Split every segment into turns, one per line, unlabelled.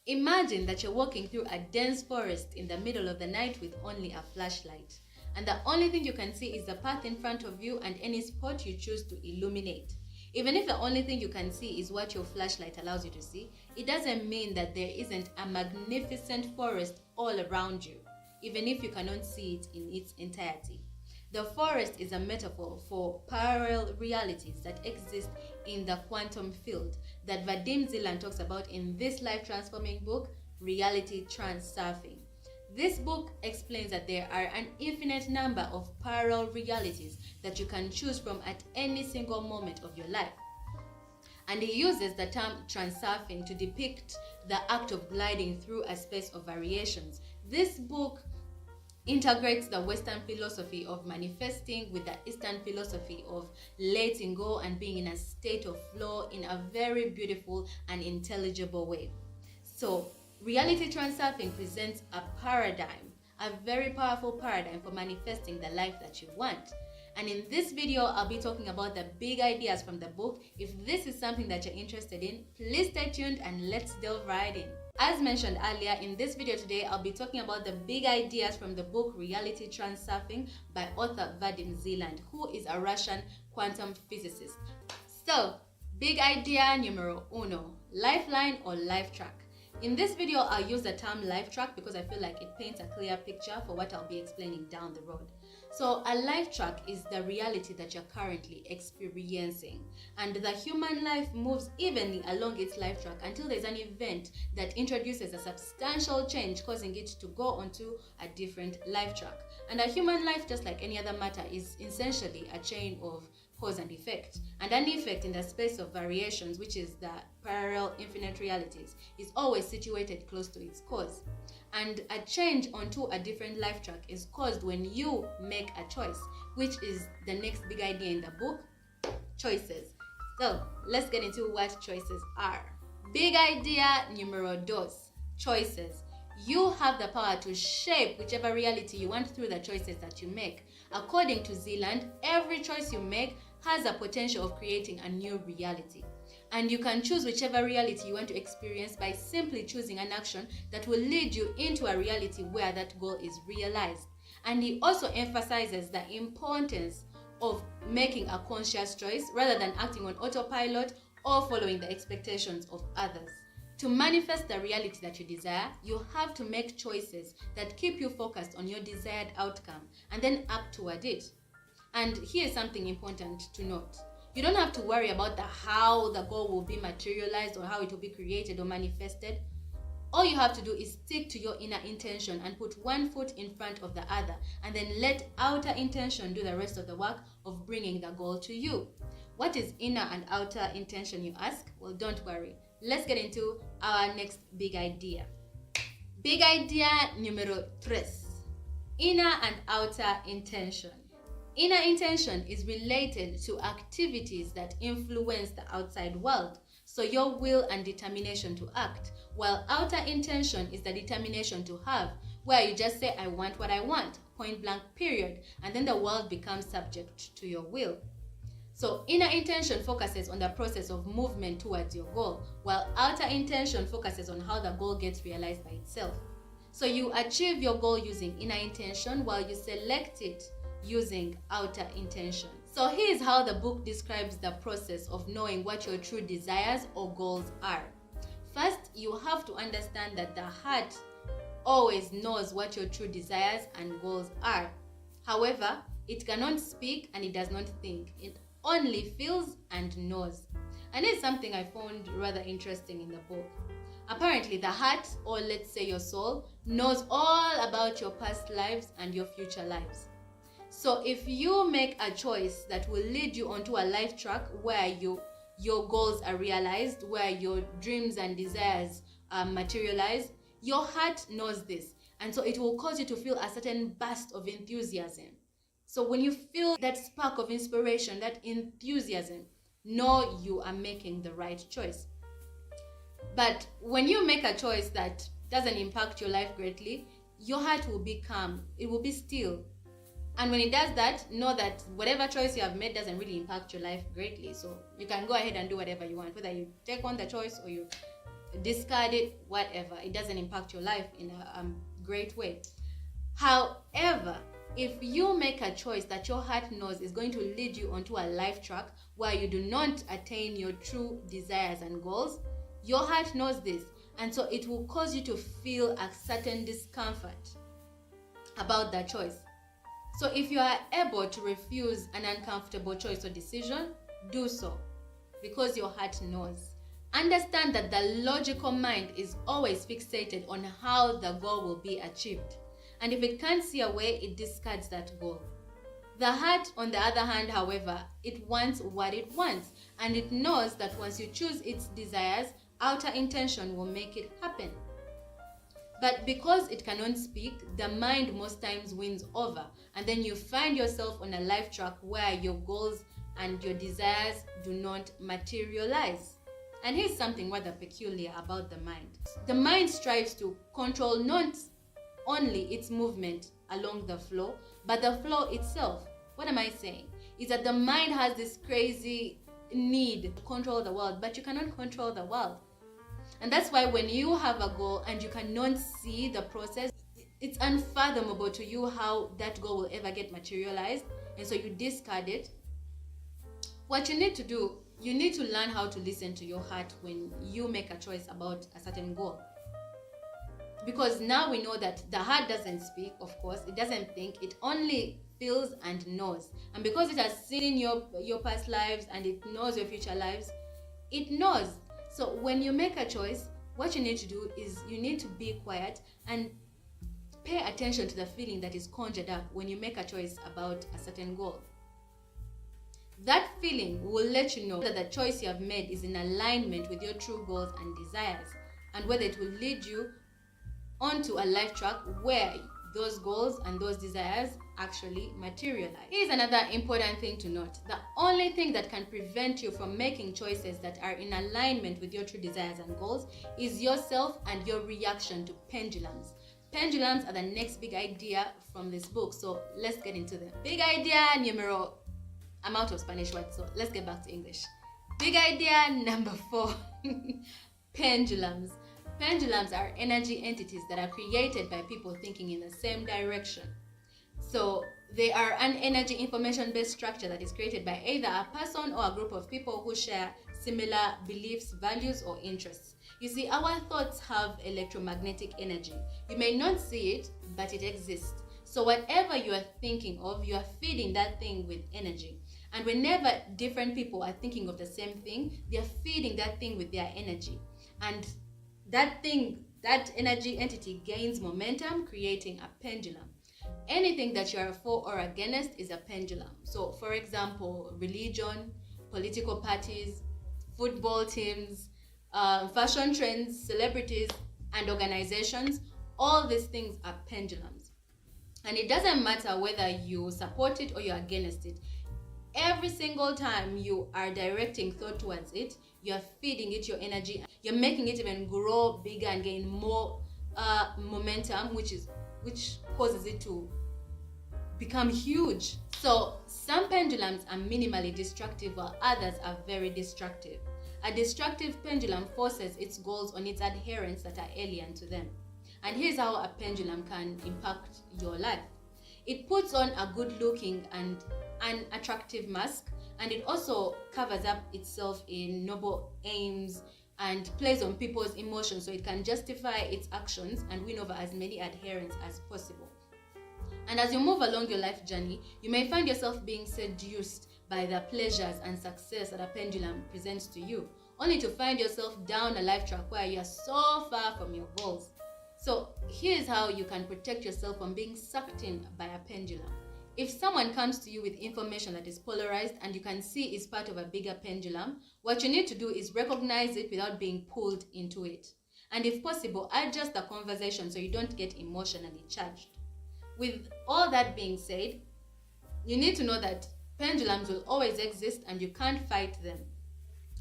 Imagine that you're walking through a dense forest in the middle of the night with only a flashlight. And the only thing you can see is the path in front of you and any spot you choose to illuminate. Even if the only thing you can see is what your flashlight allows you to see, it doesn't mean that there isn't a magnificent forest all around you, even if you cannot see it in its entirety. The forest is a metaphor for parallel realities that exist in the quantum field that Vadim Zeland talks about in this life-transforming book, Reality Transurfing. This book explains that there are an infinite number of parallel realities that you can choose from at any single moment of your life. And he uses the term transurfing to depict the act of gliding through a space of variations. This book integrates the Western philosophy of manifesting with the Eastern philosophy of letting go and being in a state of flow in a very beautiful and intelligible way. So, reality transurfing presents a paradigm, a very powerful paradigm for manifesting the life that you want. And in this video, I'll be talking about the big ideas from the book. If this is something that you're interested in, please stay tuned and let's delve right in. As mentioned earlier, in this video today, I'll be talking about the big ideas from the book Reality Transurfing by author Vadim Zeland, who is a Russian quantum physicist. So, big idea numero uno, lifeline or life track. In this video, I'll use the term life track because I feel like it paints a clear picture for what I'll be explaining down the road. So a life track is the reality that you're currently experiencing, and the human life moves evenly along its life track until there's an event that introduces a substantial change, causing it to go onto a different life track. And a human life, just like any other matter, is essentially a chain of cause and effect. And an effect in the space of variations, which is the parallel infinite realities, is always situated close to its cause. And a change onto a different life track is caused when you make a choice, which is the next big idea in the book, choices. So let's get into what choices are. Big idea numero dos, choices. You have the power to shape whichever reality you want through the choices that you make. According to Zeland, every choice you make has a potential of creating a new reality. And you can choose whichever reality you want to experience by simply choosing an action that will lead you into a reality where that goal is realized. And he also emphasizes the importance of making a conscious choice rather than acting on autopilot or following the expectations of others. To manifest the reality that you desire, you have to make choices that keep you focused on your desired outcome and then act toward it. And here's something important to note. You don't have to worry about how the goal will be materialized or how it will be created or manifested. All you have to do is stick to your inner intention and put one foot in front of the other, and then let outer intention do the rest of the work of bringing the goal to you. What is inner and outer intention, you ask? Well, don't worry. Let's get into our next big idea. Big idea numero tres, inner and outer intention. Inner intention is related to activities that influence the outside world, so your will and determination to act, while outer intention is the determination to have, where you just say, I want what I want, point blank period, and then the world becomes subject to your will. So inner intention focuses on the process of movement towards your goal, while outer intention focuses on how the goal gets realized by itself. So you achieve your goal using inner intention while you select it using outer intention. So here's how the book describes the process of knowing what your true desires or goals are. First, you have to understand that the heart always knows what your true desires and goals are. However, it cannot speak and it does not think. It only feels and knows. And it's something I found rather interesting in the book. Apparently, the heart, or let's say your soul, knows all about your past lives and your future lives. So if you make a choice that will lead you onto a life track where your goals are realized, where your dreams and desires are materialized, your heart knows this. And so it will cause you to feel a certain burst of enthusiasm. So when you feel that spark of inspiration, that enthusiasm, know you are making the right choice. But when you make a choice that doesn't impact your life greatly, your heart will be calm. It will be still. And when it does that, know that whatever choice you have made doesn't really impact your life greatly. So you can go ahead and do whatever you want, whether you take on the choice or you discard it, whatever. It doesn't impact your life in a great way. However, if you make a choice that your heart knows is going to lead you onto a life track where you do not attain your true desires and goals, your heart knows this, and so it will cause you to feel a certain discomfort about that choice. So if you are able to refuse an uncomfortable choice or decision, do so, because your heart knows. Understand that the logical mind is always fixated on how the goal will be achieved. And if it can't see a way, it discards that goal. The heart, on the other hand, however, it wants what it wants. And it knows that once you choose its desires, outer intention will make it happen. But because it cannot speak, the mind most times wins over. And then you find yourself on a life track where your goals and your desires do not materialize. And here's something rather peculiar about the mind. The mind strives to control not only its movement along the flow, but the flow itself. What am I saying? Is that the mind has this crazy need to control the world, but you cannot control the world. And that's why when you have a goal and you cannot see the process, it's unfathomable to you how that goal will ever get materialized, and so you discard it. What you need to do, you need to learn how to listen to your heart when you make a choice about a certain goal. Because now we know that the heart doesn't speak, of course, it doesn't think, it only feels and knows. And because it has seen your past lives and it knows your future lives, it knows. So when you make a choice, what you need to do is you need to be quiet and pay attention to the feeling that is conjured up when you make a choice about a certain goal. That feeling will let you know that the choice you have made is in alignment with your true goals and desires, and whether it will lead you onto a life track where those goals and those desires actually materialize. Here's another important thing to note. The only thing that can prevent you from making choices that are in alignment with your true desires and goals is yourself and your reaction to pendulums. Pendulums are the next big idea from this book, so let's get into them. Big idea numero, I'm out of Spanish words, so let's get back to English. Big idea number 4, pendulums. Pendulums are energy entities that are created by people thinking in the same direction. So they are an energy information-based structure that is created by either a person or a group of people who share similar beliefs, values, or interests. You see, our thoughts have electromagnetic energy. You may not see it, but it exists. So whatever you are thinking of, you are feeding that thing with energy. And whenever different people are thinking of the same thing, they are feeding that thing with their energy. And that thing, that energy entity gains momentum, creating a pendulum. Anything that you are for or against is a pendulum. So, for example, religion, political parties, football teams, fashion trends, celebrities, and organizations, all these things are pendulums. And it doesn't matter whether you support it or you're against it. Every single time you are directing thought towards it, you're feeding it your energy. You're making it even grow bigger and gain more momentum, which causes it to become huge. So some pendulums are minimally destructive while others are very destructive. A destructive pendulum forces its goals on its adherents that are alien to them. And here's how a pendulum can impact your life. It puts on a good-looking and an attractive mask, and it also covers up itself in noble aims and plays on people's emotions so it can justify its actions and win over as many adherents as possible. And as you move along your life journey, you may find yourself being seduced by the pleasures and success that a pendulum presents to you, only to find yourself down a life track where you are so far from your goals. So here's how you can protect yourself from being sucked in by a pendulum. If someone comes to you with information that is polarized and you can see is part of a bigger pendulum, what you need to do is recognize it without being pulled into it. And if possible, adjust the conversation so you don't get emotionally charged. With all that being said, you need to know that pendulums will always exist and you can't fight them.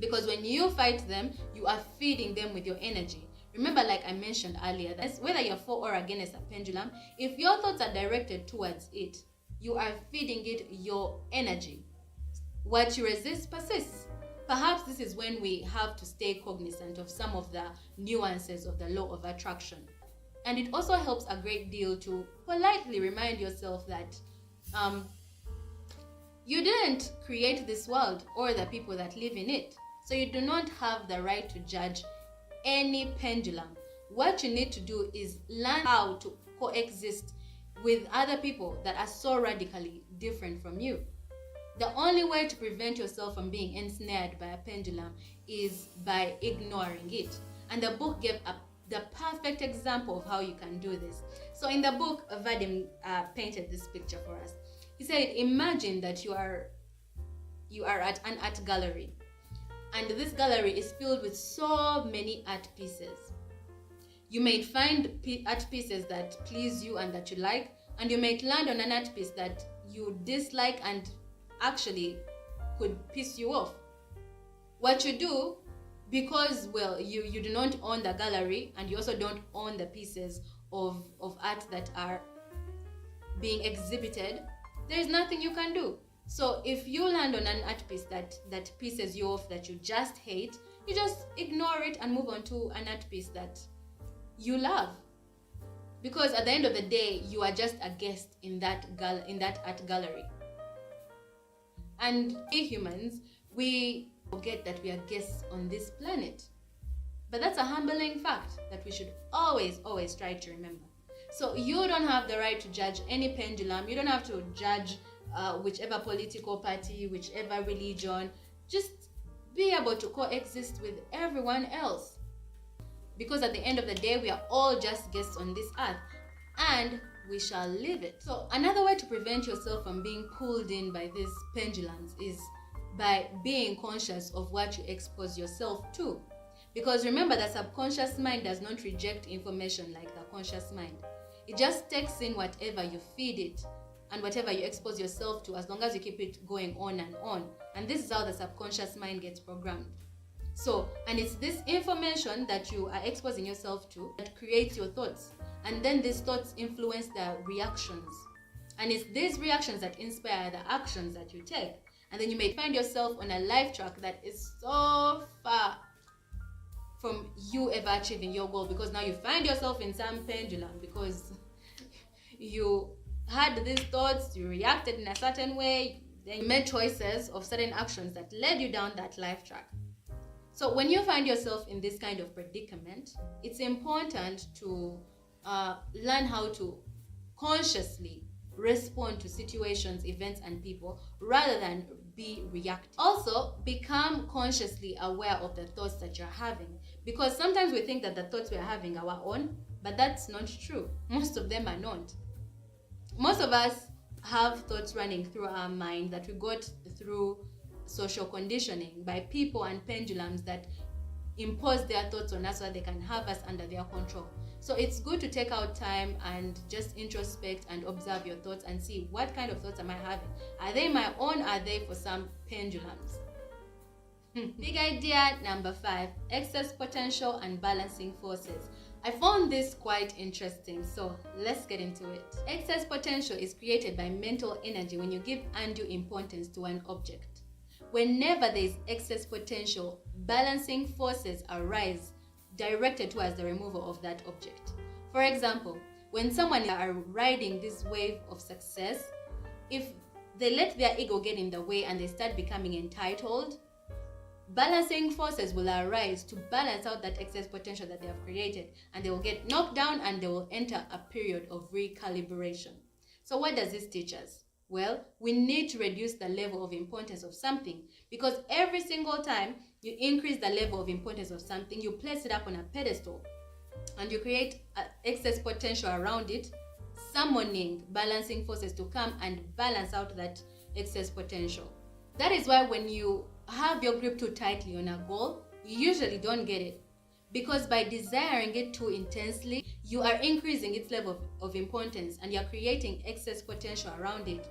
Because when you fight them, you are feeding them with your energy. Remember, like I mentioned earlier, that whether you're for or against a pendulum, if your thoughts are directed towards it, you are feeding it your energy. What you resist persists. Perhaps this is when we have to stay cognizant of some of the nuances of the law of attraction. And it also helps a great deal to politely remind yourself that you didn't create this world or the people that live in it. So you do not have the right to judge any pendulum. What you need to do is learn how to coexist with other people that are so radically different from you. The only way to prevent yourself from being ensnared by a pendulum is by ignoring it. And the book gave the perfect example of how you can do this. So in the book, Vadim painted this picture for us. He said, imagine that you are at an art gallery, and this gallery is filled with so many art pieces. You may find art pieces that please you and that you like, and you may land on an art piece that you dislike and actually could piss you off. What you do, because you do not own the gallery and you also don't own the pieces of art that are being exhibited, there is nothing you can do. So if you land on an art piece that pisses you off, that you just hate, you just ignore it and move on to an art piece that you love. Because at the end of the day, you are just a guest in that art gallery. And we humans, we forget that we are guests on this planet. But that's a humbling fact that we should always try to remember. So you don't have the right to judge any pendulum. You don't have to judge whichever political party, whichever religion. Just be able to coexist with everyone else. Because at the end of the day, we are all just guests on this earth, and we shall live it. So another way to prevent yourself from being pulled in by these pendulums is by being conscious of what you expose yourself to. Because remember, the subconscious mind does not reject information like the conscious mind. It just takes in whatever you feed it and whatever you expose yourself to, as long as you keep it going on and on. And this is how the subconscious mind gets programmed. So, and it's this information that you are exposing yourself to that creates your thoughts. And then these thoughts influence the reactions. And it's these reactions that inspire the actions that you take. And then you may find yourself on a life track that is so far from you ever achieving your goal, because now you find yourself in some pendulum because you had these thoughts, you reacted in a certain way, then you made choices of certain actions that led you down that life track. So when you find yourself in this kind of predicament, it's important to learn how to consciously respond to situations, events, and people rather than be reactive. Also, become consciously aware of the thoughts that you're having, because sometimes we think that the thoughts we are having are our own, but that's not true. Most of them are not. Most of us have thoughts running through our mind that we got through social conditioning by people and pendulums that impose their thoughts on us so that they can have us under their control. So it's good to take out time and just introspect and observe your thoughts and see what kind of thoughts am I having. Are they my own? Are they for some pendulums? Big idea number 5, excess potential and balancing forces. I found this quite interesting, so let's get into it. Excess potential is created by mental energy when you give undue importance to an object. Whenever there is excess potential, balancing forces arise directed towards the removal of that object. For example, when someone are riding this wave of success, if they let their ego get in the way and they start becoming entitled, balancing forces will arise to balance out that excess potential that they have created, and they will get knocked down and they will enter a period of recalibration. So what does this teach us? Well, we need to reduce the level of importance of something, because every single time you increase the level of importance of something, you place it up on a pedestal and you create excess potential around it, summoning balancing forces to come and balance out that excess potential. That is why when you have your grip too tightly on a goal, you usually don't get it, because by desiring it too intensely, you are increasing its level of importance and you're creating excess potential around it.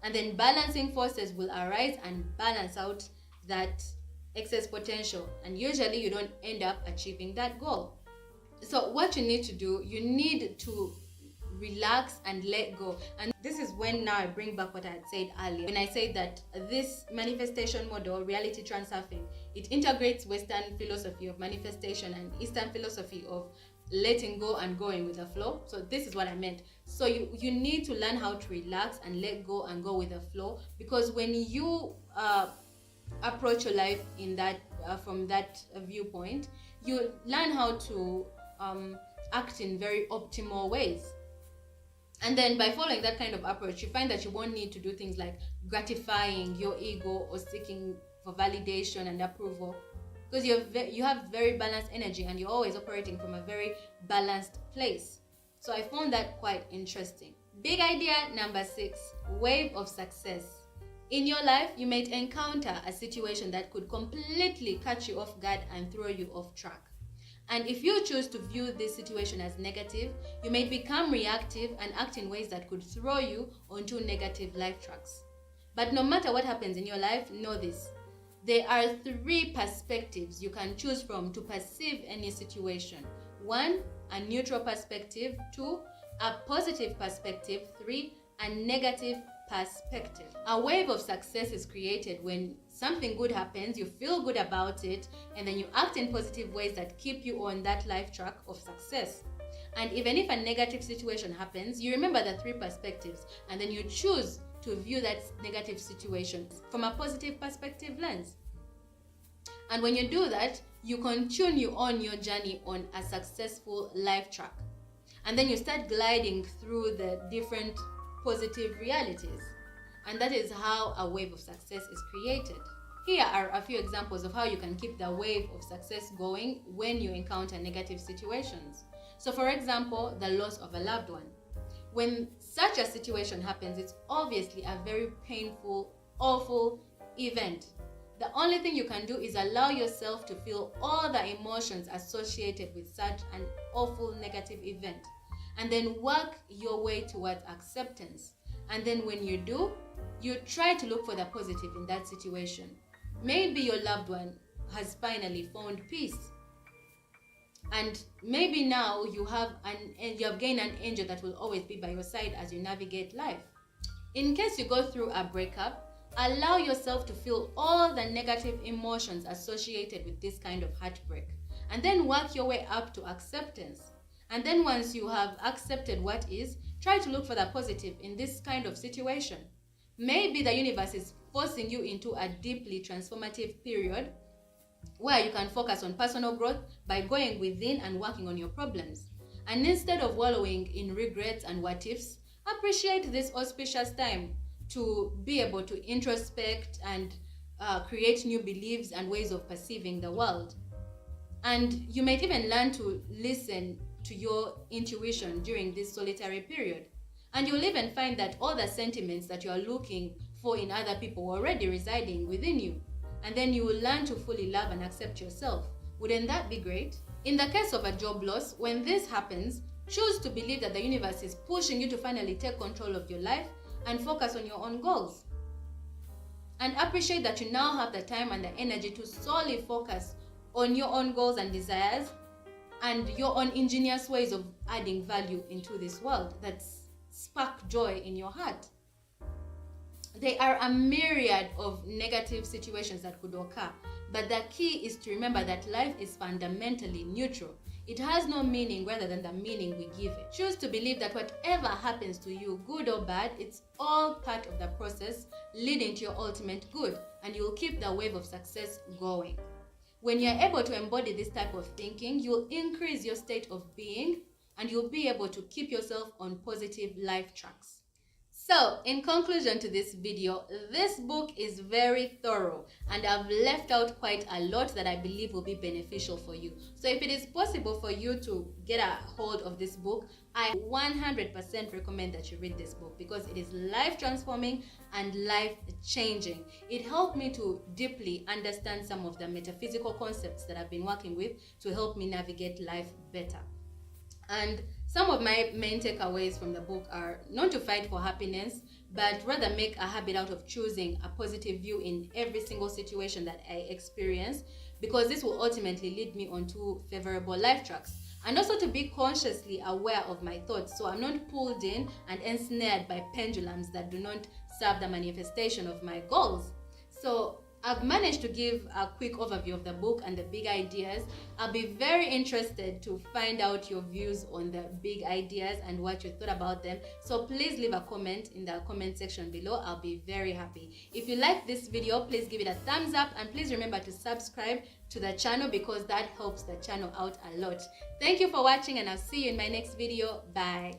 And then balancing forces will arise and balance out that excess potential, and usually you don't end up achieving that goal. So what you need to do, you need to relax and let go. And this is when now I bring back what I had said earlier. When I said that this manifestation model, reality transurfing, it integrates Western philosophy of manifestation and Eastern philosophy of letting go and going with the flow. So this is what I meant. So you need to learn how to relax and let go and go with the flow, because when you approach your life in that from that viewpoint, you learn how to act in very optimal ways. And then by following that kind of approach, you find that you won't need to do things like gratifying your ego or seeking for validation and approval, because you have very balanced energy and you're always operating from a very balanced place. So I found that quite interesting. Big idea number 6, wave of success. In your life, you may encounter a situation that could completely catch you off guard and throw you off track. And if you choose to view this situation as negative, you may become reactive and act in ways that could throw you onto negative life tracks. But no matter what happens in your life, know this: there are 3 perspectives you can choose from to perceive any situation. 1, a neutral perspective. 2, a positive perspective. 3, a negative perspective. A wave of success is created when something good happens, you feel good about it, and then you act in positive ways that keep you on that life track of success. And even if a negative situation happens, you remember the 3 perspectives, and then you choose to view that negative situation from a positive perspective lens. And when you do that, you continue on your journey on a successful life track. And then you start gliding through the different positive realities. And that is how a wave of success is created. Here are a few examples of how you can keep the wave of success going when you encounter negative situations. So for example, the loss of a loved one. When such a situation happens, it's obviously a very painful, awful event. The only thing you can do is allow yourself to feel all the emotions associated with such an awful negative event, and then work your way towards acceptance. And then when you do, you try to look for the positive in that situation. Maybe your loved one has finally found peace, and maybe now you have gained an angel that will always be by your side as you navigate life. In case you go through a breakup, allow yourself to feel all the negative emotions associated with this kind of heartbreak, and then work your way up to acceptance. And then once you have accepted what is, try to look for the positive in this kind of situation. Maybe the universe is forcing you into a deeply transformative period where you can focus on personal growth by going within and working on your problems. And instead of wallowing in regrets and what ifs, appreciate this auspicious time to be able to introspect and create new beliefs and ways of perceiving the world. And you might even learn to listen to your intuition during this solitary period. And you'll even find that all the sentiments that you are looking for in other people are already residing within you. And then you will learn to fully love and accept yourself. Wouldn't that be great? In the case of a job loss, when this happens, choose to believe that the universe is pushing you to finally take control of your life and focus on your own goals. And appreciate that you now have the time and the energy to solely focus on your own goals and desires and your own ingenious ways of adding value into this world that spark joy in your heart. There are a myriad of negative situations that could occur, but the key is to remember that life is fundamentally neutral. It has no meaning rather than the meaning we give it. Choose to believe that whatever happens to you, good or bad, it's all part of the process leading to your ultimate good, and you'll keep the wave of success going. When you're able to embody this type of thinking, you'll increase your state of being and you'll be able to keep yourself on positive life tracks. So, in conclusion to this video, this book is very thorough and I've left out quite a lot that I believe will be beneficial for you. So if it is possible for you to get a hold of this book, I 100% recommend that you read this book because it is life transforming and life changing. It helped me to deeply understand some of the metaphysical concepts that I've been working with to help me navigate life better. And some of my main takeaways from the book are not to fight for happiness, but rather make a habit out of choosing a positive view in every single situation that I experience, because this will ultimately lead me onto favorable life tracks. and also to be consciously aware of my thoughts, so I'm not pulled in and ensnared by pendulums that do not serve the manifestation of my goals. So I've managed to give a quick overview of the book and the big ideas. I'll be very interested to find out your views on the big ideas and what you thought about them. So please leave a comment in the comment section below. I'll be very happy. If you like this video, please give it a thumbs up, and please remember to subscribe to the channel because that helps the channel out a lot. Thank you for watching, and I'll see you in my next video. Bye.